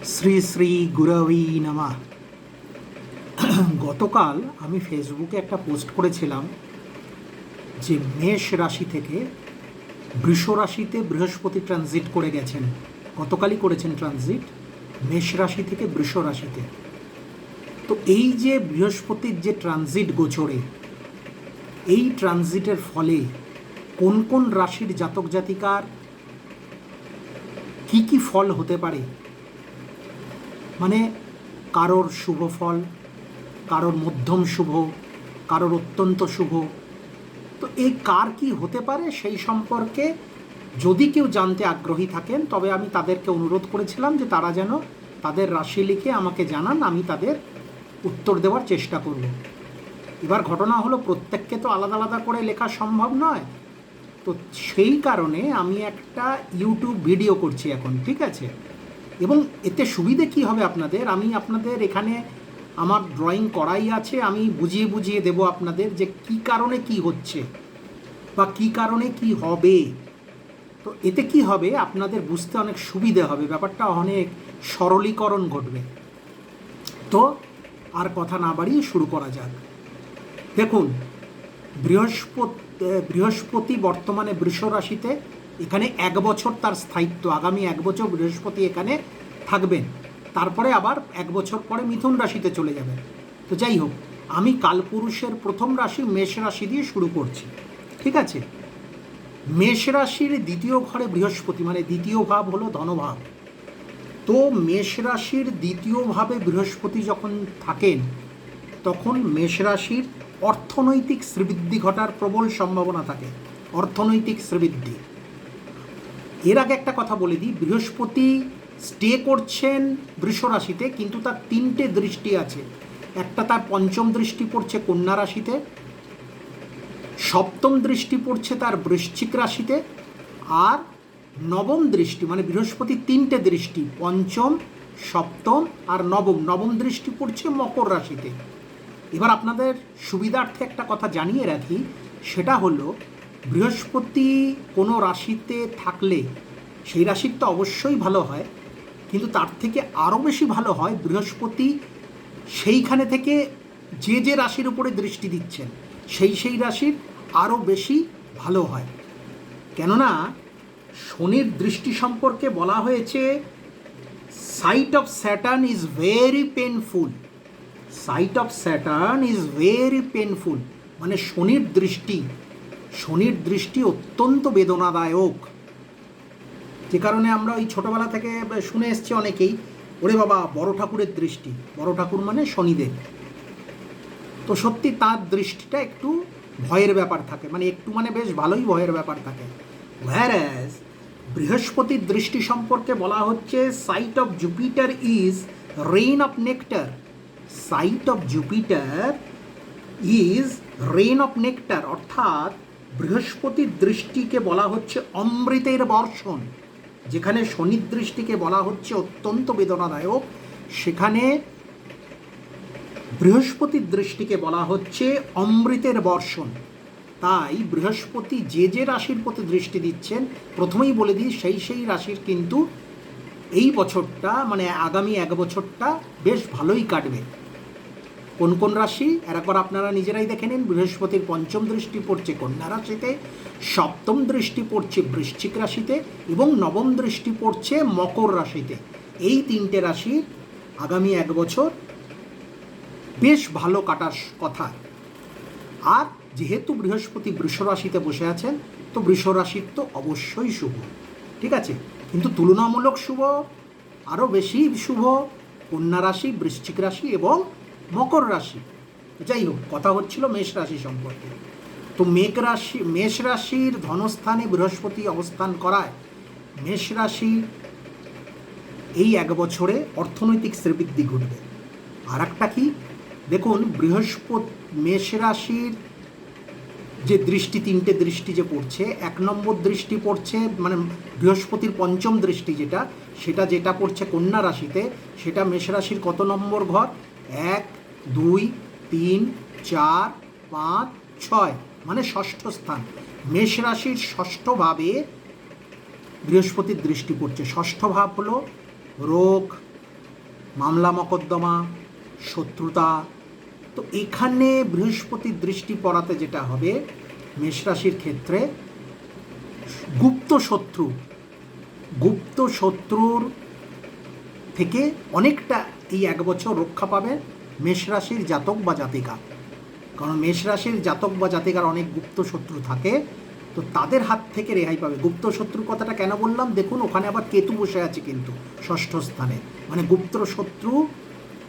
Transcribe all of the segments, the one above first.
শ্রী শ্রী গুরবী নমঃ। গতকাল আমি ফেসবুকে একটা পোস্ট করেছিলাম যে মেষ রাশি থেকে বৃষ রাশিতে বৃহস্পতি ট্রানজিট করে গেছেন। গতকালই করেছেন ট্রানজিট মেষ রাশি থেকে বৃষ রাশিতে। তো এই যে বৃহস্পতির যে ট্রানজিট গোচরে, এই ট্রানজিটের ফলে কোন কোন রাশির জাতক জাতিকার কি কি ফল হতে পারে, মানে কারোর শুভ ফল, কারোর মধ্যম শুভ, কারোর অত্যন্ত শুভ, তো এই কার কি হতে পারে সেই সম্পর্কে যদি কেউ জানতে আগ্রহী থাকেন তবে আমি তাদেরকে অনুরোধ করেছিলাম যে তারা যেন তাদের রাশি লিখে আমাকে জানান, আমি তাদের উত্তর দেওয়ার চেষ্টা করব। এবার ঘটনা হলো প্রত্যেককে তো আলাদা আলাদা করে লেখা সম্ভব নয়, তো সেই কারণে আমি একটা ইউটিউব ভিডিও করছি এখন, ঠিক আছে? এবং এতে সুবিধে কি হবে আপনাদের, আমি আপনাদের এখানে আমার ড্রয়িং করাই আছে, আমি বুঝিয়ে বুঝিয়ে দেব আপনাদের যে কি কারণে কি হচ্ছে বা কি কারণে কি হবে। তো এতে কি হবে, আপনাদের বুঝতে অনেক সুবিধে হবে, ব্যাপারটা অনেক সরলীকরণ ঘটবে। তো আর কথা না বাড়িয়ে শুরু করা যাক। দেখুন, বৃহস্পতি বর্তমানে বৃষ রাশিতে, এখানে 1 বছর তার স্থায়িত্ব, আগামী 1 বছর বৃহস্পতি এখানে থাকবেন, তারপরে আবার 1 বছর পরে মিথুন রাশিতে চলে যাবেন। তো যাই হোক, আমি কালপুরুষের প্রথম রাশি মেষ রাশি দিয়ে শুরু করছি, ঠিক আছে? মেষ রাশির দ্বিতীয় ঘরে বৃহস্পতি, মানে দ্বিতীয় ভাব হলো ধনভাব। তো মেষ রাশির দ্বিতীয় ভাবে বৃহস্পতি যখন থাকেন তখন মেষ রাশির অর্থনৈতিক শ্রীবৃদ্ধি ঘটার প্রবল সম্ভাবনা থাকে, অর্থনৈতিক শ্রীবৃদ্ধি। এর আগে একটা কথা বলে দিই, বৃহস্পতি স্টে করছেন বৃষ রাশিতে, কিন্তু তার 3টে দৃষ্টি আছে। একটা তার পঞ্চম দৃষ্টি পড়ছে কন্যা রাশিতে, সপ্তম দৃষ্টি পড়ছে তার বৃশ্চিক রাশিতে, আর নবম দৃষ্টি, মানে বৃহস্পতি 3টে দৃষ্টি, পঞ্চম, সপ্তম আর নবম দৃষ্টি পড়ছে মকর রাশিতে। এবার আপনাদের সুবিধার্থে একটা কথা জানিয়ে রাখি, সেটা হলো বৃহস্পতি কোনো রাশিতে থাকলে সেই রাশির তো অবশ্যই ভালো হয়, কিন্তু তার থেকে আরও বেশি ভালো হয় বৃহস্পতি সেইখানে থেকে যে যে রাশির উপরে দৃষ্টি দিচ্ছেন সেই রাশির আরও বেশি ভালো হয়। কেননা শনির দৃষ্টি সম্পর্কে বলা হয়েছে, sight of Saturn is very painful, sight of Saturn is very painful, মানে শনির দৃষ্টি অত্যন্ত বেদনাদায়ক। যে কারণে আমরা ওই ছোটোবেলা থেকে শুনে এসছি অনেকেই, ওরে বাবা বড় ঠাকুরের দৃষ্টি, বড় ঠাকুর মানে শনিদেব। তো সত্যি তার দৃষ্টিটা একটু ভয়ের ব্যাপার থাকে, মানে একটু মানে বেশ ভালোই ভয়ের ব্যাপার থাকে। whereas বৃহস্পতির দৃষ্টি সম্পর্কে বলা হচ্ছে, sight of Jupiter is rain of nectar, sight of Jupiter is rain of nectar, অর্থাৎ বৃহস্পতির দৃষ্টিকে বলা হচ্ছে অমৃতের বর্ষণ। যেখানে শনির দৃষ্টিকে বলা হচ্ছে অত্যন্ত বেদনাদায়ক, সেখানে বৃহস্পতির দৃষ্টিকে বলা হচ্ছে অমৃতের বর্ষণ। তাই বৃহস্পতি যে যে রাশির প্রতি দৃষ্টি দিচ্ছেন, প্রথমেই বলে দিই সেই রাশির কিন্তু এই বছরটা, মানে আগামী 1 বছরটা বেশ ভালোই কাটবে। কোন কোন রাশি এরপর আপনারা নিজেরাই দেখে নিন। বৃহস্পতির পঞ্চম দৃষ্টি পড়ছে কন্যা রাশিতে, সপ্তম দৃষ্টি পড়ছে বৃশ্চিক রাশিতে এবং নবম দৃষ্টি পড়ছে মকর রাশিতে। এই 3টে রাশি আগামী 1 বছর বেশ ভালো কাটার কথা। আর যেহেতু বৃহস্পতি বৃষ রাশিতে বসে আছেন, তো বৃষ রাশির তো অবশ্যই শুভ, ঠিক আছে? কিন্তু তুলনামূলক শুভ, আরও বেশি শুভ কন্যা রাশি, বৃশ্চিক রাশি এবং মকর রাশি। যাই হোক, কথা হচ্ছিল মেষ রাশি সম্পর্কে। তো মেষ রাশির ধনস্থানে বৃহস্পতি অবস্থান করায় মেষ রাশি এই 1 বছরে অর্থনৈতিক শ্রীবৃদ্ধি ঘটবে। আর একটা কি, দেখুন মেষ রাশির যে দৃষ্টি, 3টে দৃষ্টি যে পড়ছে, 1 নম্বর দৃষ্টি পড়ছে, মানে বৃহস্পতির পঞ্চম দৃষ্টি যেটা পড়ছে কন্যা রাশিতে, সেটা মেষ রাশির কত নম্বর ঘর? 1, 2, 3, 4, 5, 6, মানে ষষ্ঠ স্থান। মেষ রাশির ষষ্ঠ ভাবে বৃহস্পতির দৃষ্টি পড়ছে। ষষ্ঠ ভাব হলো রোগ, মামলা মকদ্দমা, শত্রুতা। তো এখানে বৃহস্পতির দৃষ্টি পড়াতে যেটা হবে মেষরাশির ক্ষেত্রে, গুপ্ত শত্রুর থেকে অনেকটা এই এক বছর রক্ষা পাবে মেষরাশির জাতক বা জাতিকা। কারণ মেষরাশির জাতক বা জাতিকার অনেক গুপ্ত শত্রু থাকে, তো তাদের হাত থেকে রেহাই পাবে। গুপ্ত শত্রুর কথাটা কেন বললাম, দেখুন ওখানে আবার কেতু বসে আছে কিন্তু ষষ্ঠ স্থানে, মানে গুপ্ত শত্রু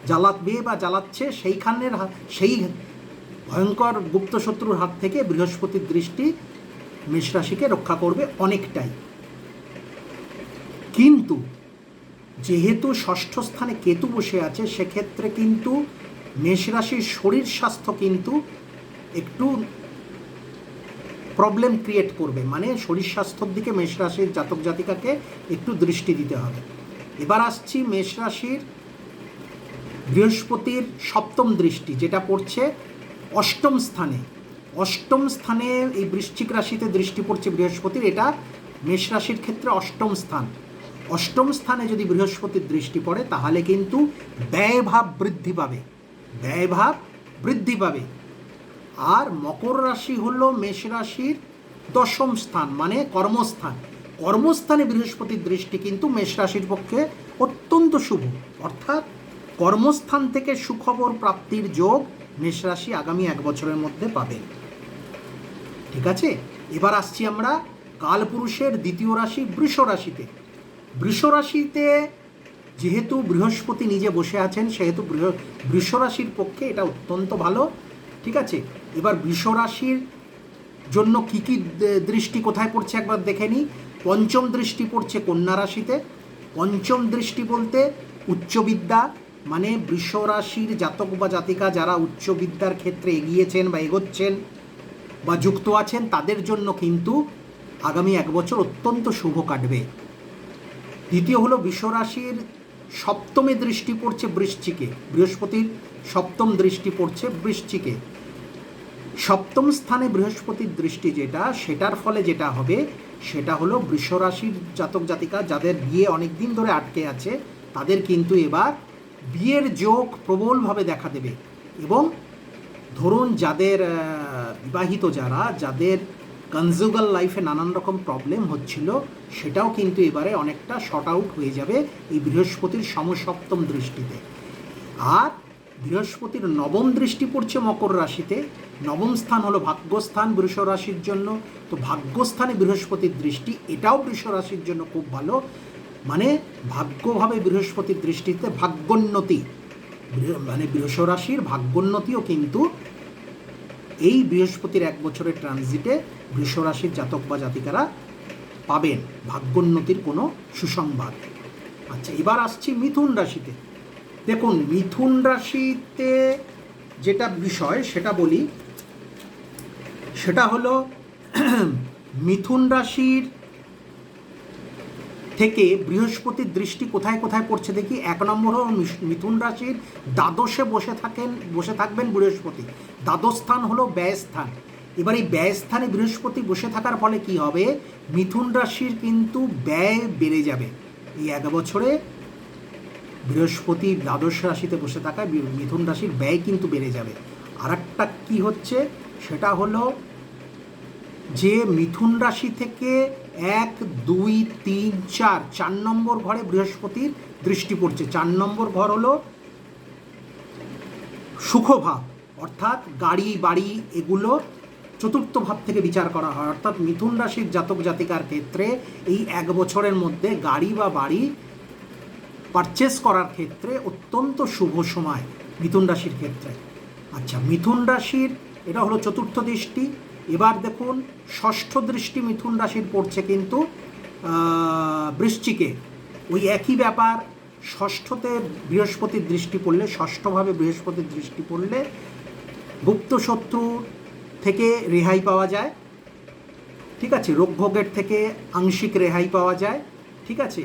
জ্বালাবে বা জ্বালাচ্ছে সেইখানের সেই ভয়ঙ্কর গুপ্ত শত্রুর হাত থেকে বৃহস্পতির দৃষ্টি মেষরাশিকে রক্ষা করবে অনেকটাই। কিন্তু যেহেতু ষষ্ঠ স্থানে কেতু বসে আছে, সেক্ষেত্রে কিন্তু মেষরাশির শরীর স্বাস্থ্য কিন্তু একটু প্রবলেম ক্রিয়েট করবে, মানে শরীর স্বাস্থ্যর দিকে মেষরাশির জাতক জাতিকাকে একটু দৃষ্টি দিতে হবে। এবার আসছি মেষরাশির বৃহস্পতির সপ্তম দৃষ্টি, যেটা পড়ছে অষ্টম স্থানে। অষ্টম স্থানে এই বৃশ্চিক রাশিতে দৃষ্টি পড়ছে বৃহস্পতির, এটা মেষরাশির ক্ষেত্রে অষ্টম স্থান। অষ্টম স্থানে যদি বৃহস্পতির দৃষ্টি পড়ে তাহলে কিন্তু ব্যয়ভাব বৃদ্ধি পাবে। আর মকর রাশি হলো মেষ রাশির দশম স্থান, মানে কর্মস্থানে বৃহস্পতির দৃষ্টি কিন্তু মেষ রাশির পক্ষে অত্যন্ত শুভ, অর্থাৎ কর্মস্থান থেকে সুখবর প্রাপ্তির যোগ মেষ রাশি আগামী এক বছরের মধ্যে পাবেন। ঠিক আছে, এবার আসছি আমরা কালপুরুষের দ্বিতীয় রাশি বৃষ রাশিতে যেহেতু বৃহস্পতি নিজে বসে আছেন, সেহেতু বৃষ রাশির পক্ষে এটা অত্যন্ত ভালো। ঠিক আছে, এবার বৃষ রাশির জন্য কী কী দৃষ্টি কোথায় পড়ছে একবার দেখে নিই। পঞ্চম দৃষ্টি পড়ছে কন্যা রাশিতে। পঞ্চম দৃষ্টি বলতে উচ্চবিদ্যা, মানে বৃষ রাশির জাতক বা জাতিকা যারা উচ্চবিদ্যার ক্ষেত্রে এগিয়েছেন বা এগোচ্ছেন বা যুক্ত আছেন, তাদের জন্য কিন্তু আগামী এক বছর অত্যন্ত শুভ কাটবে। দ্বিতীয় হলো বৃষ রাশির সপ্তমে দৃষ্টি পড়ছে বৃশ্চিকে, বৃহস্পতির সপ্তম দৃষ্টি পড়ছে বৃশ্চিকে। সপ্তম স্থানে বৃহস্পতির দৃষ্টি সেটার ফলে যেটা হবে সেটা হলো বৃষ রাশির জাতক জাতিকা যাদের বিয়ে অনেক দিন ধরে আটকে আছে, তাদের কিন্তু এবার বিয়ের যোগ প্রবলভাবে দেখা দেবে। এবং ধরুন যাদের বিবাহিত যাদের কনজুগাল লাইফে নানান রকম প্রবলেম হচ্ছিল, সেটাও কিন্তু এবারে অনেকটা শর্ট আউট হয়ে যাবে এই বৃহস্পতির সমসপ্তম দৃষ্টিতে। আর বৃহস্পতির নবম দৃষ্টি পড়ছে মকর রাশিতে। নবম স্থান হলো ভাগ্যস্থান বৃষ রাশির জন্য, তো ভাগ্যস্থানে বৃহস্পতির দৃষ্টি এটাও বৃষ রাশির জন্য খুব ভালো, মানে ভাগ্যভাবে বৃহস্পতির দৃষ্টিতে ভাগ্যোন্নতি, মানে বৃষ রাশির ভাগ্যোন্নতিও কিন্তু এই বৃহস্পতির এক বছরের ট্রানজিটে বৃষ রাশির জাতক বা জাতিকারা পাবেন ভাগ্যোন্নতির কোনো সুসংবাদ। আচ্ছা, এবার আসছি মিথুন রাশিতে। দেখুন মিথুন রাশিতে যেটা বিষয় সেটা বলি, সেটা হলো মিথুন রাশির থেকে বৃহস্পতির দৃষ্টি কোথায় কোথায় পড়ছে দেখি। এক নম্বর হলো মিথুন রাশির দ্বাদশে বসে থাকবেন বৃহস্পতি। দ্বাদশ স্থান হলো ব্যয়স্থান। এবার এই ব্যয়স্থানে বৃহস্পতি বসে থাকার ফলে কি হবে, মিথুন রাশির কিন্তু ব্যয় বেড়ে যাবে। এই এক বছরে বৃহস্পতি দ্বাদশ রাশিতে বসে থাকায় মিথুন রাশির ব্যয় কিন্তু বেড়ে যাবে। আর একটা কী হচ্ছে সেটা হলো যে মিথুন রাশি থেকে 1, 2, 3, 4 নম্বর ঘরে বৃহস্পতির দৃষ্টি পড়ছে। 4 নম্বর ঘর হলো সুখভাব, অর্থাৎ গাড়ি বাড়ি এগুলো চতুর্থ ভাব থেকে বিচার করা হয়। অর্থাৎ মিথুন রাশির জাতক জাতিকার ক্ষেত্রে এই এক বছরের মধ্যে গাড়ি বা বাড়ি পারচেস করার ক্ষেত্রে অত্যন্ত শুভ সময় মিথুন রাশির ক্ষেত্রে। আচ্ছা, মিথুন রাশির এটা হলো চতুর্থ দৃষ্টি। এবার দেখুন ষষ্ঠ দৃষ্টি মিথুন রাশির পড়ছে কিন্তু বৃশ্চিকে। ওই একই ব্যাপার, ষষ্ঠতে বৃহস্পতির দৃষ্টি পড়লে, ষষ্ঠভাবে বৃহস্পতির দৃষ্টি পড়লে গুপ্ত শত্রু থেকে রেহাই পাওয়া যায়। ঠিক আছে, রোগ ভোগের থেকে আংশিক রেহাই পাওয়া যায়। ঠিক আছে,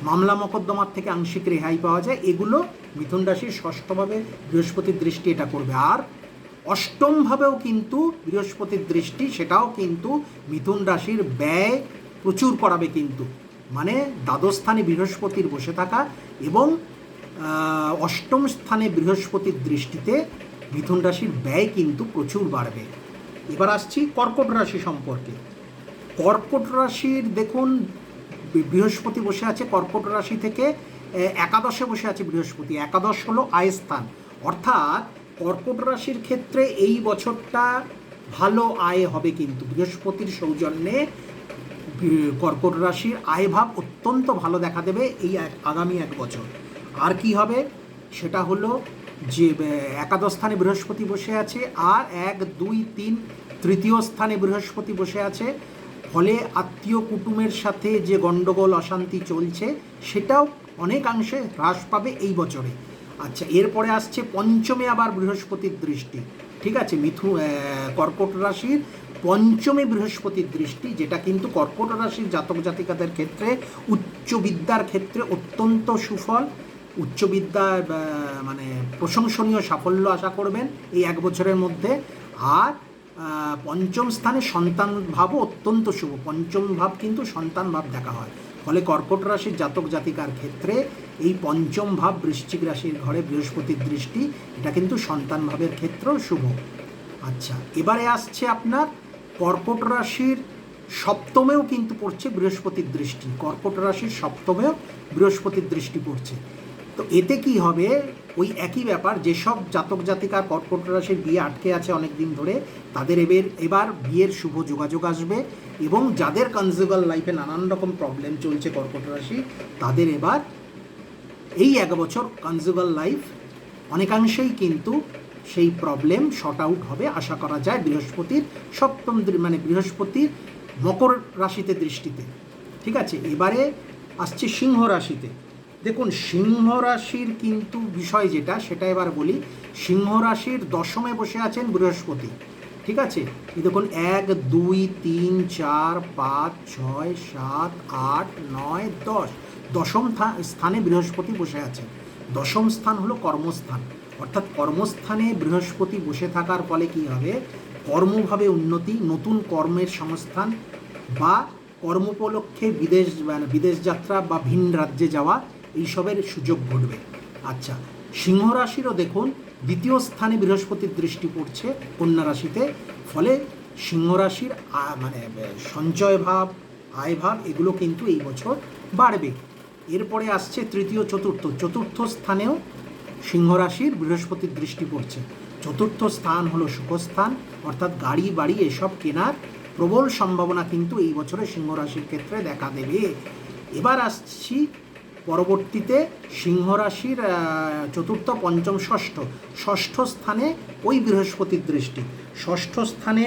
মামলা মকদ্দমার থেকে আংশিক রেহাই পাওয়া যায়। এগুলো মিথুন রাশির ষষ্ঠভাবে বৃহস্পতির দৃষ্টি এটা করবে। আর অষ্টমভাবেও কিন্তু বৃহস্পতির দৃষ্টি সেটাও কিন্তু মিথুন রাশির ব্যয় প্রচুর করাবে কিন্তু, মানে দ্বাদশ স্থানে বৃহস্পতির বসে থাকা এবং অষ্টম স্থানে বৃহস্পতির দৃষ্টিতে মিথুন রাশির ব্যয় কিন্তু প্রচুর বাড়বে। এবার আসছি কর্কট রাশি সম্পর্কে। কর্কট রাশির দেখুন বৃহস্পতি বসে আছে কর্কট রাশি থেকে একাদশে বসে আছে বৃহস্পতি। একাদশ হলো আয় স্থান, অর্থাৎ কর্কট রাশির ক্ষেত্রে এই বছরটা ভালো আয় হবে, কিন্তু বৃহস্পতির সৌজন্যে কর্কট রাশির আয় ভাব অত্যন্ত ভালো দেখা দেবে এই আগামী এক বছর। আর কি হবে সেটা হলো যে একাদশ স্থানে বৃহস্পতি বসে আছে, আর 1, 2, 3 তৃতীয় স্থানে বৃহস্পতি বসে আছে, ফলে আত্মীয় কুটুমের সাথে যে গণ্ডগোল অশান্তি চলছে সেটাও অনেকাংশে হ্রাস পাবে এই বছরে। আচ্ছা, এরপরে আসছে পঞ্চমে আবার বৃহস্পতির দৃষ্টি, ঠিক আছে, কর্কট রাশির পঞ্চমে বৃহস্পতির দৃষ্টি, যেটা কিন্তু কর্কট রাশির জাতক জাতিকাদের ক্ষেত্রে উচ্চবিদ্যার ক্ষেত্রে অত্যন্ত সুফল, উচ্চবিদ্যার মানে প্রশংসনীয় সাফল্য আশা করবেন এই এক বছরের মধ্যে। আর পঞ্চম স্থানে সন্তান ভাবও অত্যন্ত শুভ, পঞ্চম ভাব কিন্তু সন্তান ভাব দেখা হয়, ফলে কর্কট রাশির জাতক জাতিকার ক্ষেত্রে এই পঞ্চম ভাব বৃশ্চিক রাশির ঘরে বৃহস্পতির দৃষ্টি, এটা কিন্তু সন্তান ভাবের ক্ষেত্রেও শুভ। আচ্ছা, এবারে আসছে আপনার কর্কট রাশির সপ্তমেও কিন্তু পড়ছে বৃহস্পতির দৃষ্টি, কর্কট রাশির সপ্তমেও বৃহস্পতির দৃষ্টি পড়ছে। তো এতে কি হবে, ওই একই ব্যাপার, যেসব জাতক জাতিকার কর্কট রাশির বিয়ে আটকে আছে অনেক দিন ধরে, তাদের এবার বিয়ের শুভ যোগাযোগ আসবে, এবং যাদের কনজুগাল লাইফে নানান রকম প্রবলেম চলছে কর্কট রাশি, তাদের এবার এই এক বছর কনজুগাল লাইফ অনেকাংশেই কিন্তু সেই প্রবলেম শর্ট আউট হবে আশা করা যায় বৃহস্পতির সপ্তম মানে বৃহস্পতির মকর রাশিতে দৃষ্টিতে। ঠিক আছে, এবারে আসছে সিংহ রাশিতে। দেখুন, সিংহ রাশির কিন্তু বিষয় যেটা সেটা এবার বলি। সিংহ রাশির দশমে বসে আছেন বৃহস্পতি, ঠিক আছে, এই দেখুন 1, 2, 3, 4, 5, 6, 7, 8, 9, 10 দশম স্থানে বৃহস্পতি বসে আছেন। দশম স্থান হলো কর্মস্থান, অর্থাৎ কর্মস্থানে বৃহস্পতি বসে থাকার ফলে কি হবে, কর্মভাবে উন্নতি, নতুন কর্মের সংস্থান বা কর্মোপলক্ষে বিদেশ যাত্রা বা ভিন রাজ্যে যাওয়া এইসবের সুযোগ ঘটবে। আচ্ছা, সিংহ রাশিরও দেখুন দ্বিতীয় স্থানে বৃহস্পতির দৃষ্টি পড়ছে কন্যা রাশিতে, ফলে সিংহ রাশির মানে সঞ্চয় ভাব, আয় ভাব এগুলো কিন্তু এই বছর বাড়বে। এরপরে আসছে তৃতীয়, চতুর্থ স্থানেও সিংহ রাশির বৃহস্পতির দৃষ্টি পড়ছে। চতুর্থ স্থান হলো সুখস্থান, অর্থাৎ গাড়ি বাড়ি এসব কেনার প্রবল সম্ভাবনা কিন্তু এই বছরে সিংহ রাশির ক্ষেত্রে দেখা দেবে। এবার আসছি পরবর্তীতে সিংহ রাশির চতুর্থ, পঞ্চম, ষষ্ঠ স্থানে ওই বৃহস্পতির দৃষ্টি। ষষ্ঠ স্থানে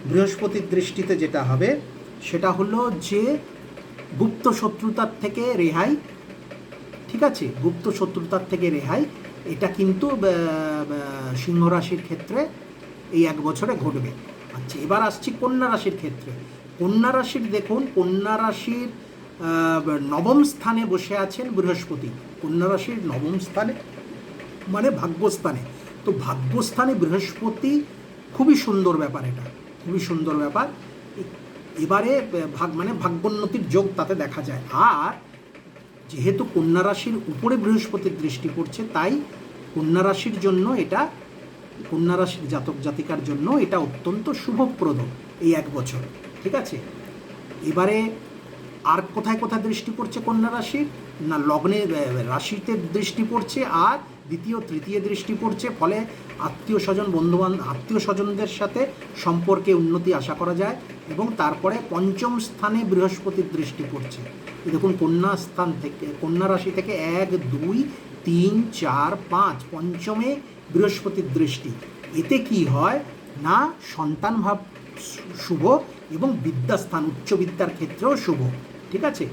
বৃহস্পতির দৃষ্টিতে যেটা হবে সেটা হলো যে গুপ্ত শত্রুতার থেকে রেহাই, ঠিক আছে, গুপ্ত শত্রুতার থেকে রেহাই, এটা কিন্তু সিংহ রাশির ক্ষেত্রে এই এক বছরে ঘটবে। আচ্ছা, এবার আসছি কন্যা রাশির ক্ষেত্রে। কন্যা রাশির দেখুন, কন্যা রাশির নবম স্থানে বসে আছেন বৃহস্পতি। কন্যা রাশির নবম স্থানে মানে ভাগ্যস্থানে। তো ভাগ্যস্থানে বৃহস্পতি খুবই সুন্দর ব্যাপার, এটা খুবই সুন্দর ব্যাপার। এবারে ভাগ্যোন্নতির যোগ তাতে দেখা যায়। আর যেহেতু কন্যা রাশির উপরে বৃহস্পতির দৃষ্টি পড়ছে, তাই কন্যা রাশির জন্য এটা, কন্যা রাশির জাতক জাতিকার জন্য এটা অত্যন্ত শুভপ্রদ এই এক বছর, ঠিক আছে। এবারে আর কোথায় কোথায় দৃষ্টি পড়ছে কন্যা রাশির, না লগ্নে রাশিতে দৃষ্টি পড়ছে, আর দ্বিতীয় তৃতীয় দৃষ্টি পড়ছে, ফলে আত্মীয় স্বজন বন্ধুবান্ধব আত্মীয় স্বজনদের সাথে সম্পর্কে উন্নতি আশা করা যায়। এবং তারপরে পঞ্চম স্থানে বৃহস্পতির দৃষ্টি পড়ছে। দেখুন, কন্যা রাশি থেকে 1, 2, 3, 4, 5 পঞ্চমে বৃহস্পতির দৃষ্টি। এতে কি হয় না, সন্তান ভাব শুভ এবং বিদ্যাস্থান, উচ্চ বিদ্যার ক্ষেত্রেও শুভ, ঠিক আছে।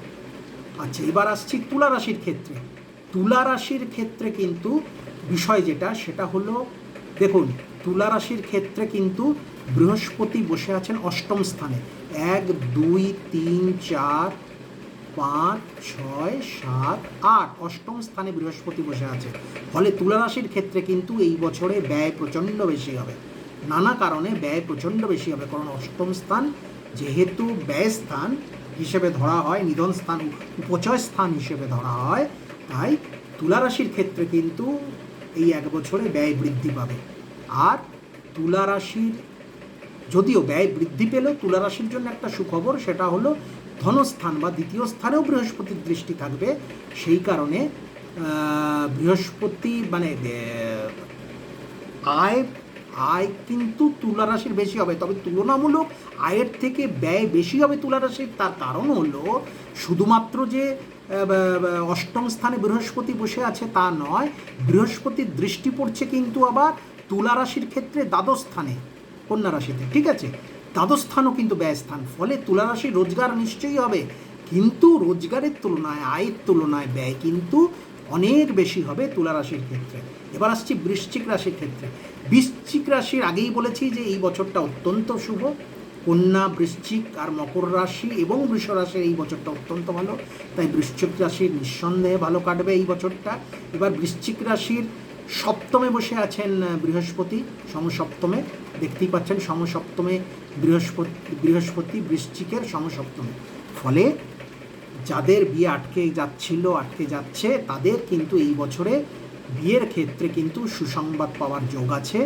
আচ্ছা, এবার আসছি তুলা রাশির ক্ষেত্রে। তুলা রাশির ক্ষেত্রে কিন্তু বিষয় যেটা সেটা হলো, দেখুন, তুলা রাশির ক্ষেত্রে কিন্তু বৃহস্পতি বসে আছেন অষ্টম স্থানে। 1, 2, 3, 4, 5, 6, 7, 8 অষ্টম স্থানে বৃহস্পতি বসে আছে, ফলে তুলা রাশির ক্ষেত্রে কিন্তু এই বছরে ব্যয় প্রচণ্ড বেশি হবে। নানা কারণে ব্যয় প্রচণ্ড বেশি হবে, কারণ অষ্টম স্থান যেহেতু ব্যয় স্থান হিসেবে ধরা হয়, নিধন স্থান, উপচয় স্থান হিসেবে ধরা হয়, তাই তুলা রাশির ক্ষেত্রে কিন্তু এই এক বছরে ব্যয় বৃদ্ধি পাবে। আর তুলা রাশির যদিও ব্যয় বৃদ্ধি পেলেও তুলা রাশির জন্য একটা সুখবর, সেটা হলো ধনস্থান বা দ্বিতীয় স্থানেও বৃহস্পতির দৃষ্টি থাকবে। সেই কারণে বৃহস্পতি মানে আয় কিন্তু তুলা রাশির বেশি হবে, তবে তুলনামূলক আয়ের থেকে ব্যয় বেশি হবে তুলা রাশির। তার কারণ হলো শুধুমাত্র যে অষ্টম স্থানে বৃহস্পতি বসে আছে তা নয়, বৃহস্পতির দৃষ্টি পড়ছে কিন্তু আবার তুলা রাশির ক্ষেত্রে দ্বাদশ স্থানে কন্যা রাশিতে, ঠিক আছে? দ্বাদশ স্থানও কিন্তু ব্যয়স্থান, ফলে তুলা রাশির রোজগার নিশ্চয়ই হবে, কিন্তু রোজগারের তুলনায় আয়ের তুলনায় ব্যয় কিন্তু অনেক বেশি হবে তুলা রাশির ক্ষেত্রে। এবার আসছি বৃশ্চিক রাশির ক্ষেত্রে। বৃশ্চিক রাশির আগেই বলেছি যে এই বছরটা অত্যন্ত শুভ। কন্যা, বৃশ্চিক আর মকর রাশি এবং বৃষ রাশির এই বছরটা অত্যন্ত ভালো, তাই বৃশ্চিক রাশির নিঃসন্দেহে ভালো কাটবে এই বছরটা। এবার বৃশ্চিক রাশির সপ্তমে বসে আছেন বৃহস্পতি, সমসপ্তমে, দেখতেই পাচ্ছেন সমসপ্তমে বৃহস্পতি বৃশ্চিকের সমসপ্তমে। ফলে যাদের বিয়ে আটকে যাচ্ছে তাদের কিন্তু এই বছরে বিয়ের ক্ষেত্রে কিন্তু সুসংবাদ পাওয়ার যোগ আছে।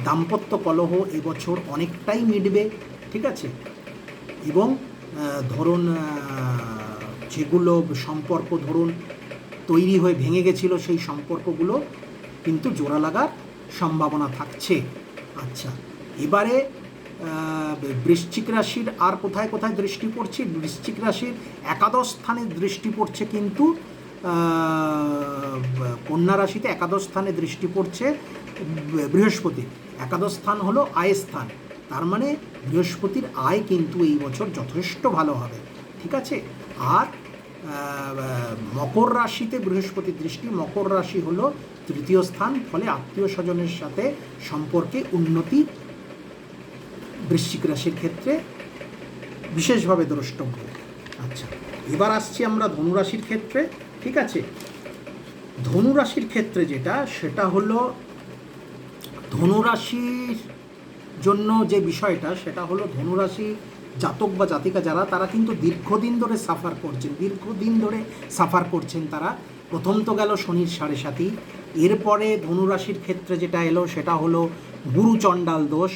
দাম্পত্য কলহ এবছর অনেকটাই মিটবে, ঠিক আছে? এবং ধরুন যেগুলো সম্পর্ক ধরুন তৈরি হয়ে ভেঙে গেছিলো, সেই সম্পর্কগুলো কিন্তু জোড়া লাগার সম্ভাবনা থাকছে। আচ্ছা, এবারে বৃশ্চিক রাশির আর কোথায় কোথায় দৃষ্টি পড়ছে? বৃশ্চিক রাশির একাদশ স্থানে দৃষ্টি পড়ছে কিন্তু কন্যা রাশিতে একাদশ স্থানে দৃষ্টি পড়ছে বৃহস্পতি। একাদশ স্থান হলো আয় স্থান, তার মানে বৃহস্পতির আয় কিন্তু এই বছর যথেষ্ট ভালো হবে, ঠিক আছে? আর মকর রাশিতে বৃহস্পতির দৃষ্টি, মকর রাশি হলো তৃতীয় স্থান, ফলে আত্মীয় স্বজনের সাথে সম্পর্কে উন্নতি বৃশ্চিক রাশির ক্ষেত্রে বিশেষভাবে দ্রষ্টব্য। আচ্ছা, এবার আসছি আমরা ধনুরাশির ক্ষেত্রে, ঠিক আছে? ধনুরাশির ক্ষেত্রে সেটা হলো ধনুরাশির জন্য যে বিষয়টা, সেটা হলো ধনুরাশি জাতক বা জাতিকা যারা, তারা কিন্তু দীর্ঘদিন ধরে সাফার করছেন তারা। প্রথম তো গেল শনির সাড়ে সাতি, এরপরে ধনুরাশির ক্ষেত্রে যেটা এলো সেটা হলো গুরু চণ্ডাল দোষ,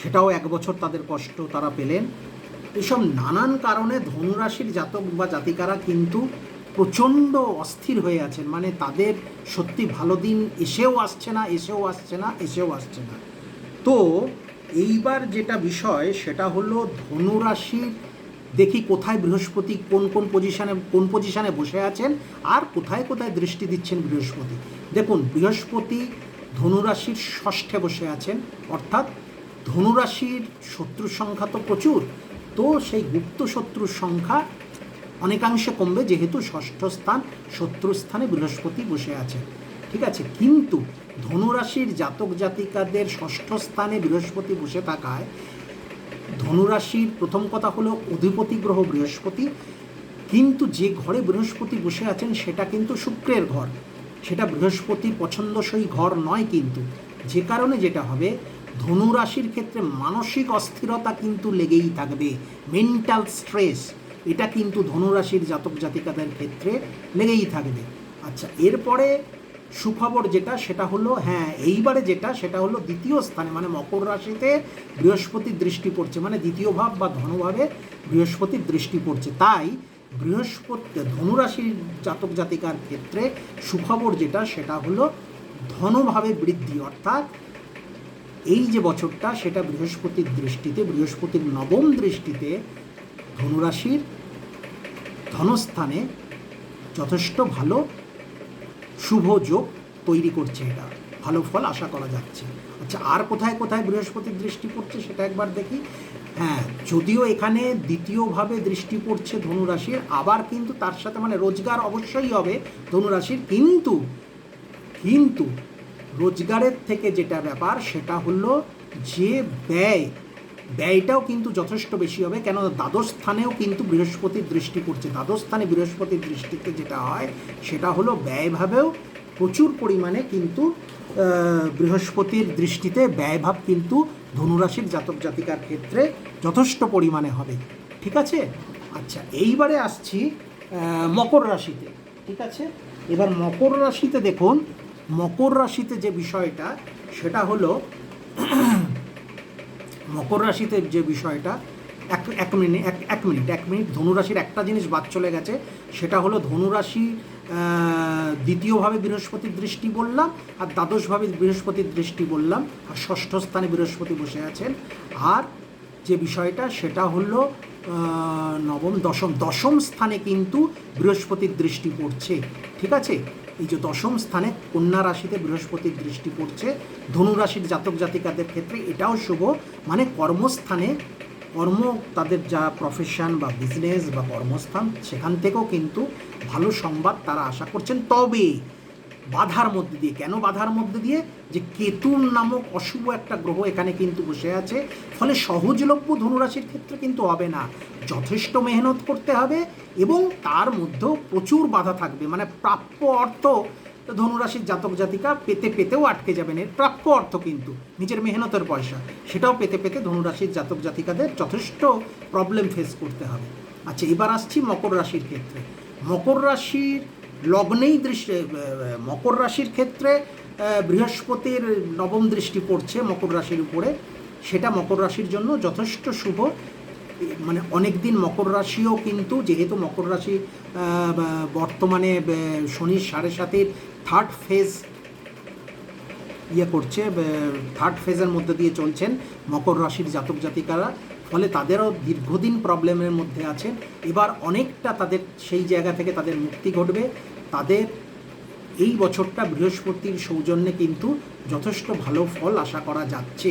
সেটাও এক বছর তাদের কষ্ট তারা পেলেন। এসব নানান কারণে ধনুরাশির জাতক বা জাতিকারা কিন্তু প্রচণ্ড অস্থির হয়ে আছেন, মানে তাদের সত্যি ভালো দিন এসেও আসছে না। তো এইবার যেটা বিষয় সেটা হলো ধনুরাশির দেখি কোথায় বৃহস্পতি কোন পজিশানে বসে আছেন আর কোথায় কোথায় দৃষ্টি দিচ্ছেন বৃহস্পতি। দেখুন, বৃহস্পতি ধনুরাশির ষষ্ঠে বসে আছেন, অর্থাৎ ধনুরাশির শত্রুর সংখ্যা তো প্রচুর, তো সেই গুপ্ত শত্রুর সংখ্যা অনেকাংশে কমবে, যেহেতু ষষ্ঠ স্থান শত্রুস্থানে বৃহস্পতি বসে আছে, ঠিক আছে? কিন্তু ধনুরাশির জাতক জাতিকাদের ষষ্ঠ স্থানে বৃহস্পতি বসে থাকায় ধনুরাশির প্রথম কথা হলো অধিপতি গ্রহ বৃহস্পতি, কিন্তু যে ঘরে বৃহস্পতি বসে আছেন সেটা কিন্তু শুক্রের ঘর, সেটা বৃহস্পতির পছন্দসই ঘর নয়। কিন্তু যে কারণে যেটা হবে, ধনুরাশির ক্ষেত্রে মানসিক অস্থিরতা কিন্তু লেগেই থাকবে, মেন্টাল স্ট্রেস, এটা কিন্তু ধনুরাশির জাতক জাতিকাদের ক্ষেত্রে লেগেই থাকবে। আচ্ছা, এরপরে সুখবর সেটা হলো এইবারে সেটা হলো দ্বিতীয় স্থানে, মানে মকর রাশিতে বৃহস্পতির দৃষ্টি পড়ছে, মানে দ্বিতীয় ভাব বা ধনুভাবে বৃহস্পতির দৃষ্টি পড়ছে। তাই ধনুরাশির জাতক জাতিকার ক্ষেত্রে সুখবর সেটা হলো ধনভাবে বৃদ্ধি, অর্থাৎ এই যে বছরটা সেটা বৃহস্পতির দৃষ্টিতে, বৃহস্পতির নবম দৃষ্টিতে ধনুরাশির ধনস্থানে যথেষ্ট ভালো শুভ যোগ তৈরি করছে, এটা ভালো ফল আশা করা যাচ্ছে। আচ্ছা, আর কোথায় কোথায় বৃহস্পতির দৃষ্টি পড়ছে সেটা একবার দেখি। যদিও এখানে দ্বিতীয়ভাবে দৃষ্টি পড়ছে ধনুরাশির, আবার কিন্তু তার সাথে মানে রোজগার অবশ্যই হবে ধনুরাশির, কিন্তু রোজগারের থেকে যেটা ব্যাপার সেটা হলো যে ব্যয়টাও কিন্তু যথেষ্ট বেশি হবে, কেন দ্বাদশ স্থানেও কিন্তু বৃহস্পতির দৃষ্টি পড়ছে। দ্বাদশ স্থানে বৃহস্পতির দৃষ্টিতে যেটা হয় সেটা হলো ব্যয়ভাবেও প্রচুর পরিমাণে কিন্তু বৃহস্পতির দৃষ্টিতে ব্যয়ভাব কিন্তু ধনুরাশির জাতক জাতিকার ক্ষেত্রে যথেষ্ট পরিমাণে হবে, ঠিক আছে? আচ্ছা, এইবারে আসছি মকর রাশিতে, ঠিক আছে? এবার মকর রাশিতে দেখুন, মকর রাশিতে যে বিষয়টা সেটা হলো মকর রাশিতে যে বিষয়টা এক মিনিট ধনুরাশির একটা জিনিস বাদ চলে গেছে, সেটা হলো ধনুরাশি দ্বিতীয়ভাবে বৃহস্পতির দৃষ্টি বললাম, আর দ্বাদশভাবে বৃহস্পতির দৃষ্টি বললাম, আর ষষ্ঠ স্থানে বৃহস্পতি বসে আছেন। আর যে বিষয়টা সেটা হলো নবম দশম স্থানে কিন্তু বৃহস্পতির দৃষ্টি পড়ছে, ঠিক আছে। এই যে দশম স্থানে কন্যা রাশিতে বৃহস্পতির দৃষ্টি পড়ছে ধনুরাশির জাতক জাতিকাদের ক্ষেত্রে এটাও শুভ, মানে কর্মস্থানে তাদের যা প্রফেশন বা বিজনেস বা কর্মস্থান সেখান থেকেও কিন্তু ভালো সংবাদ তারা আশা করছেন। তবে বাধার মধ্যে দিয়ে, কেন বাধার মধ্যে দিয়ে, যে কেতু নামক অশুভ একটা গ্রহ এখানে কিন্তু বসে আছে, ফলে সহজলভ্য ধনুরাশির ক্ষেত্রে কিন্তু হবে না, যথেষ্ট মেহনত করতে হবে এবং তার মধ্যেও প্রচুর বাধা থাকবে। মানে প্রাপ্য অর্থ ধনুরাশির জাতক জাতিকা পেতেও আটকে যাবেন, এর প্রাপ্য অর্থ কিন্তু নিজের মেহনতের পয়সা, সেটাও পেতে ধনুরাশির জাতক জাতিকাদের যথেষ্ট প্রবলেম ফেস করতে হবে। আচ্ছা, এবার আসছি মকর রাশির ক্ষেত্রে। মকর রাশির লগ্নেই মকর রাশির ক্ষেত্রে বৃহস্পতির নবম দৃষ্টি পড়ছে মকর রাশির উপরে, সেটা মকর রাশির জন্য যথেষ্ট শুভ। মানে অনেক দিন মকর রাশিও কিন্তু, যেহেতু মকর রাশি বর্তমানে শনির 7.5 থার্ড ফেজ করছে, থার্ড ফেজের মধ্যে দিয়ে চলছেন মকর রাশির জাতক জাতিকারা, ফলে তাদেরও দীর্ঘদিন প্রবলেমের মধ্যে আছেন। এবার অনেকটা তাদের সেই জায়গা থেকে তাদের মুক্তি ঘটবে। তাদের এই বছরটা বৃহস্পতির সৌজন্যে কিন্তু যথেষ্ট ভালো ফল আশা করা যাচ্ছে।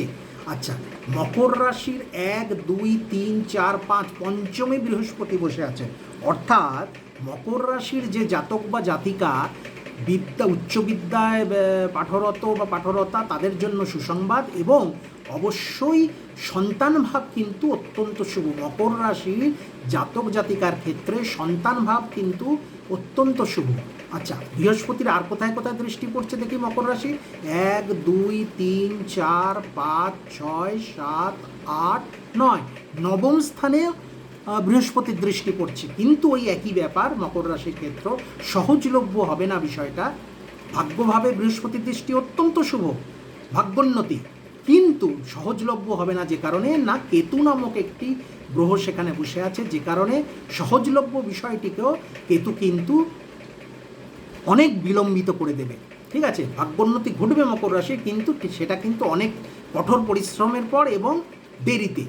আচ্ছা, মকর রাশির 1, 2, 3, 4, 5 পঞ্চমে বৃহস্পতি বসে আছে, অর্থাৎ মকর রাশির যে জাতক বা জাতিকা উচ্চ বিদ্যায় পাঠরত বা পাঠরতা তাদের জন্য সুসংবাদ, এবং অবশ্যই সন্তান ভাব কিন্তু অত্যন্ত শুভ। মকর রাশির জাতক জাতিকার ক্ষেত্রে সন্তান ভাব কিন্তু অত্যন্ত শুভ। আচ্ছা, বৃহস্পতির আর কোথায় কোথায় দৃষ্টি পড়ছে দেখি মকর রাশি? 1, 2, 3, 4, 5, 6, 7, 8, 9 নবম স্থানে বৃহস্পতির দৃষ্টি পড়ছে। কিন্তু ওই একই ব্যাপার, মকর রাশির ক্ষেত্র সহজলভ্য হবে না বিষয়টা। ভাগ্যভাবে বৃহস্পতির দৃষ্টি অত্যন্ত শুভ, ভাগ্যোন্নতি, কিন্তু সহজলভ্য হবে না। যে কারণে না কেতু নামক একটি গ্রহ সেখানে বসে আছে, যে কারণে সহজলভ্য বিষয়টিকেও কেতু কিন্তু অনেক বিলম্বিত করে দেবে, ঠিক আছে। ভাগ্যোন্নতি ঘটবে মকর রাশি, কিন্তু সেটা কিন্তু অনেক কঠোর পরিশ্রমের পর এবং দেরিতে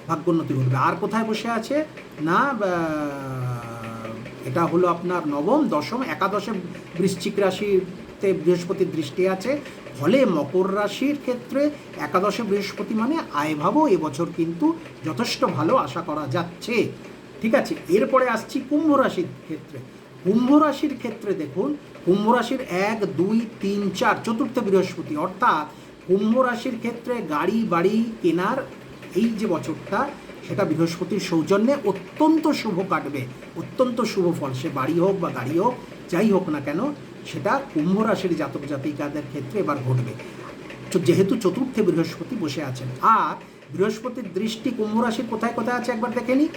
ভাগ্যোন্নতি ঘটবে। আর কোথায় বসে আছে না, এটা হলো আপনার নবম, দশম, একাদশে বৃশ্চিক রাশিতে বৃহস্পতির দৃষ্টি আছে, ফলে মকর রাশির ক্ষেত্রে একাদশে বৃহস্পতি মানে আয়ভাবও এবছর কিন্তু যথেষ্ট ভালো আশা করা যাচ্ছে, ঠিক আছে। এরপরে আসছি কুম্ভ রাশির ক্ষেত্রে। কুম্ভ রাশির ক্ষেত্রে দেখুন, কুম্ভ রাশির 1, 2, 3, 4 চতুর্থ বৃহস্পতি, অর্থাৎ কুম্ভ রাশির ক্ষেত্রে গাড়ি বাড়ি কেনার এই যে বছরটা সেটা বৃহস্পতির সৌজন্যে অত্যন্ত শুভ কাটবে, অত্যন্ত শুভ ফল। সে বাড়ি হোক বা গাড়ি হোক, যাই হোক না কেন, সেটা কুম্ভ রাশির জাতক জাতিকাদের ক্ষেত্রে এবার ঘটবে, যেহেতু চতুর্থে বৃহস্পতি বসে আছেন। আর বৃহস্পতির দৃষ্টি কুম্ভ রাশির কোথায় কোথায় আছে একবার দেখে নিই।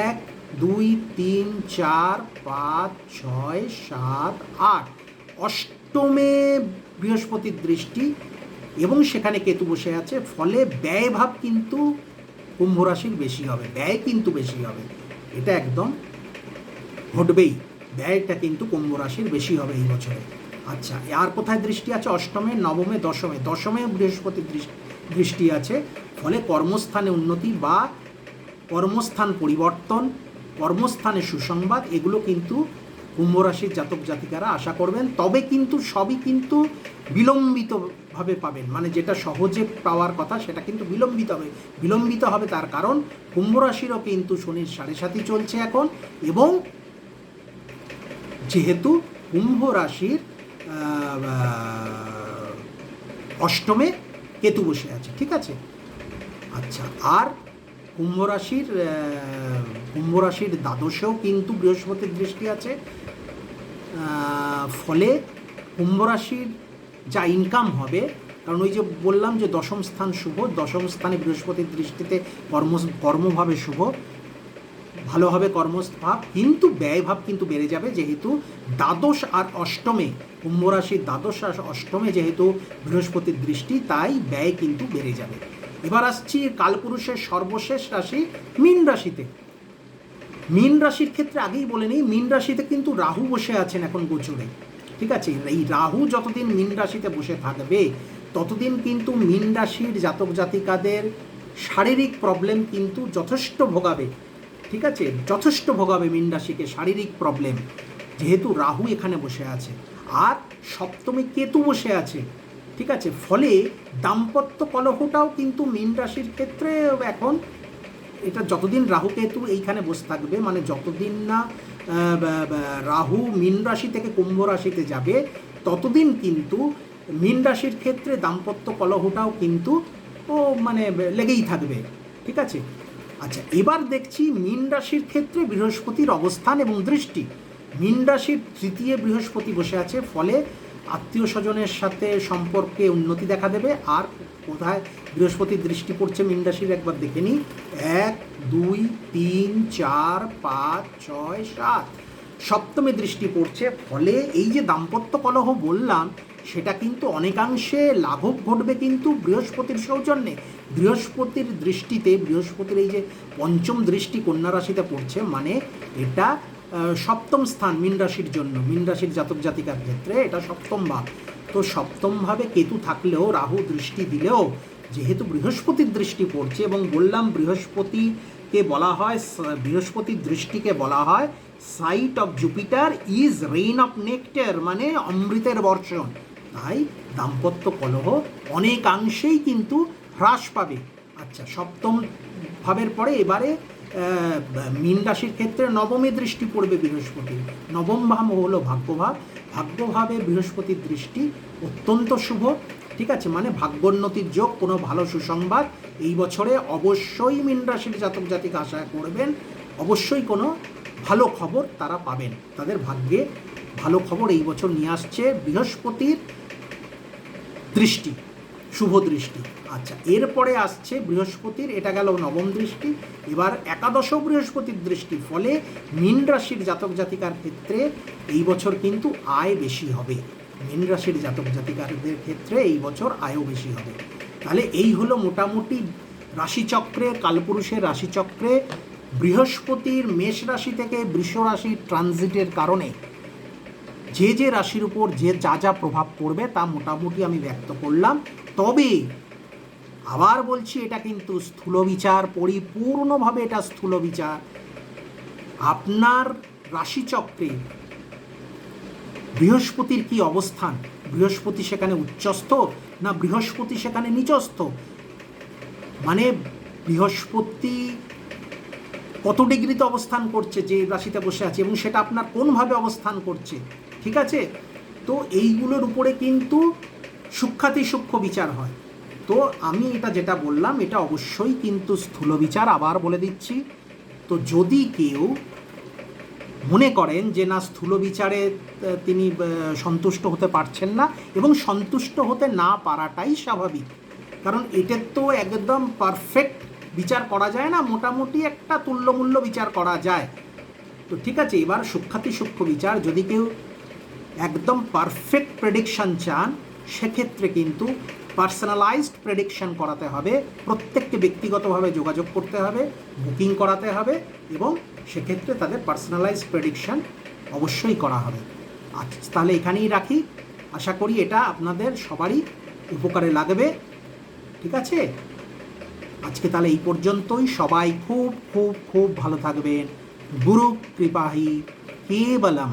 1, 2, 3, 4, 5, 6, 7, 8 অষ্টমে বৃহস্পতির দৃষ্টি, এবং সেখানে কেতু বসে আছে, ফলে ব্যয়ভাব কিন্তু কুম্ভ রাশির বেশি হবে, ব্যয় কিন্তু বেশি হবে, এটা একদম ঘটবেই, ব্যয়টা কিন্তু কুম্ভ রাশির বেশি হবে এই বছরে। আচ্ছা, আর কোথায় দৃষ্টি আছে? অষ্টমে, নবমে, দশমে বৃহস্পতির দৃষ্টি আছে, ফলে কর্মস্থানে উন্নতি বা কর্মস্থান পরিবর্তন, কর্মস্থানে সুসংবাদ, এগুলো কিন্তু কুম্ভ রাশির জাতক জাতিকারা আশা করবেন। তবে কিন্তু সবই কিন্তু বিলম্বিতভাবে পাবেন, মানে যেটা সহজে পাওয়ার কথা সেটা কিন্তু বিলম্বিত হবে। তার কারণ কুম্ভ রাশিরও কিন্তু শনির 7.5 চলছে এখন, এবং যেহেতু কুম্ভ রাশির অষ্টমে কেতু বসে আছে, ঠিক আছে। আচ্ছা, আর কুম্ভ রাশির দ্বাদশেও কিন্তু বৃহস্পতির দৃষ্টি আছে, ফলে কুম্ভ রাশির যা ইনকাম হবে, কারণ ওই যে বললাম যে দশম স্থান শুভ, দশম স্থানে বৃহস্পতির দৃষ্টিতে কর্মভাবে শুভ, ভালো হবে কর্মভাব, কিন্তু ব্যয়ভাব কিন্তু বেড়ে যাবে, যেহেতু দ্বাদশ আর অষ্টমে, কুম্ভ রাশির দ্বাদশ আর অষ্টমে যেহেতু বৃহস্পতির দৃষ্টি, তাই ব্যয় কিন্তু বেড়ে যাবে। এবার আসছি কালপুরুষের সর্বশেষ রাশি মীন রাশিতে। মীন রাশির ক্ষেত্রে আগেই বলে নিই, মীন রাশিতে কিন্তু রাহু বসে আছেন এখন গোচরে, ঠিক আছে। এই রাহু যতদিন মীন রাশিতে বসে থাকবে ততদিন কিন্তু মীন রাশির জাতক জাতিকাদের শারীরিক প্রবলেম কিন্তু যথেষ্ট ভোগাবে, ঠিক আছে, যথেষ্ট ভোগাবে মীন রাশিকে শারীরিক প্রবলেম, যেহেতু রাহু এখানে বসে আছে আর সপ্তমে কেতু বসে আছে, ঠিক আছে। ফলে দাম্পত্য কলহটাও কিন্তু মীন রাশির ক্ষেত্রে এখন, এটা যতদিন রাহু কেতু এইখানে বসে থাকবে, মানে যতদিন না রাহু মীন রাশি থেকে কুম্ভ রাশিতে যাবে, ততদিন কিন্তু মীন রাশির ক্ষেত্রে দাম্পত্য কলহটাও কিন্তু মানে লেগেই থাকবে, ঠিক আছে। আচ্ছা, এবার দেখছি মীন রাশির ক্ষেত্রে বৃহস্পতির অবস্থান এবং দৃষ্টি। মীন রাশির তৃতীয় বৃহস্পতি বসে আছে, ফলে আত্মীয় স্বজনের সাথে সম্পর্কে উন্নতি দেখা দেবে। আর কোথায় বৃহস্পতির দৃষ্টি পড়ছে মীন রাশির একবার দেখে নিই, 1 2 3 4 5 6 7, সপ্তমে দৃষ্টি পড়ছে। ফলে এই যে দাম্পত্য কলহ বললাম, সেটা কিন্তু অনেকাংশে লাঘব ঘটবে কিন্তু বৃহস্পতির সৌজন্যে। বৃহস্পতির দৃষ্টিতে, বৃহস্পতির এই যে পঞ্চম দৃষ্টি কন্যা রাশিতে পড়ছে, মানে এটা সপ্তম স্থান মীন রাশির জন্য, মীন রাশির জাতক জাতিকার ক্ষেত্রে এটা সপ্তম ভাব। তো সপ্তমভাবে কেতু থাকলেও, রাহু দৃষ্টি দিলেও, যেহেতু বৃহস্পতির দৃষ্টি পড়ছে, এবং বললাম বৃহস্পতিকে বলা হয়, বৃহস্পতির দৃষ্টিকে বলা হয় sight of Jupiter is rain of nectar, মানে অমৃতের বর্ষণ। তাই দাম্পত্য কলহ অনেকাংশেই কিন্তু হ্রাস পাবে। আচ্ছা, সপ্তম ভাবের পরে এবারে মীন রাশির ক্ষেত্রে নবমে দৃষ্টি পড়বে বৃহস্পতি। নবম ভাব হলো ভাগ্যভাব, ভাগ্যভাবে বৃহস্পতির দৃষ্টি অত্যন্ত শুভ, ঠিক আছে, মানে ভাগ্যোন্নতির যোগ, কোনো ভালো সুসংবাদ এই বছরে অবশ্যই মীন রাশির জাতক জাতিকা আশা করবেন, অবশ্যই কোনো ভালো খবর তারা পাবেন, তাদের ভাগ্যে ভালো খবর এই বছর নিয়ে আসছে বৃহস্পতির দৃষ্টি, শুভ দৃষ্টি। আচ্ছা, এরপরে আসছে বৃহস্পতির, এটা গেল নবম দৃষ্টি, এবার একাদশ বৃহস্পতির দৃষ্টি। ফলে মীন রাশির জাতক জাতিকার ক্ষেত্রে এই বছর কিন্তু আয় বেশি হবে, মীন রাশির জাতক জাতিকারদের ক্ষেত্রে এই বছর আয়ও বেশি হবে। তাহলে এই হলো মোটামুটি রাশিচক্রে, কালপুরুষের রাশিচক্রে বৃহস্পতির মেষ রাশি থেকে বৃষ রাশির ট্রানজিটের কারণে যে যে রাশির উপর যে যা যা প্রভাব পড়বে তা মোটামুটি আমি ব্যক্ত করলাম। তবে আবার বলছি, এটা কিন্তু স্থূল বিচার, পরিপূর্ণভাবে এটা স্থূল বিচার। আপনার রাশিচক্রে বৃহস্পতির কি অবস্থান, বৃহস্পতি সেখানে উচ্চস্থ না বৃহস্পতি সেখানে নিচস্থ, মানে বৃহস্পতি কত ডিগ্রিতে অবস্থান করছে যে রাশিতে বসে আছে, এবং সেটা আপনার কোনভাবে অবস্থান করছে, ঠিক আছে। তো এইগুলোর উপরে কিন্তু সূক্ষ্মাতি সূক্ষ্ম বিচার হয়। তো আমি এটা যেটা বললাম, এটা অবশ্যই কিন্তু স্থূল বিচার, আবার বলে দিচ্ছি। তো যদি কেউ মনে করেন যে না, স্থূল বিচারে তিনি সন্তুষ্ট হতে পারছেন না, এবং সন্তুষ্ট হতে না পারাটাই স্বাভাবিক, কারণ এটার তো একদম পারফেক্ট বিচার করা যায় না, মোটামুটি একটা তুল্যমূল্য বিচার করা যায়। তো ঠিক আছে, এবার সূক্ষ্মাতি সূক্ষ্ম বিচার, যদি কেউ একদম পারফেক্ট প্রেডিকশান চান, সেক্ষেত্রে কিন্তু পার্সোনালাইজড প্রেডিকশান করাতে হবে, প্রত্যেককে ব্যক্তিগতভাবে যোগাযোগ করতে হবে, বুকিং করাতে হবে, এবং সেক্ষেত্রে তাদের পার্সোনালাইজড প্রেডিকশান অবশ্যই করা হবে। আচ্ছা, তাহলে এখানেই রাখি, আশা করি এটা আপনাদের সবারই উপকারে লাগবে, ঠিক আছে। আজকে তাহলে এই পর্যন্তই, সবাই খুব খুব খুব ভালো থাকবেন। গুরু কৃপাহি কেবলম।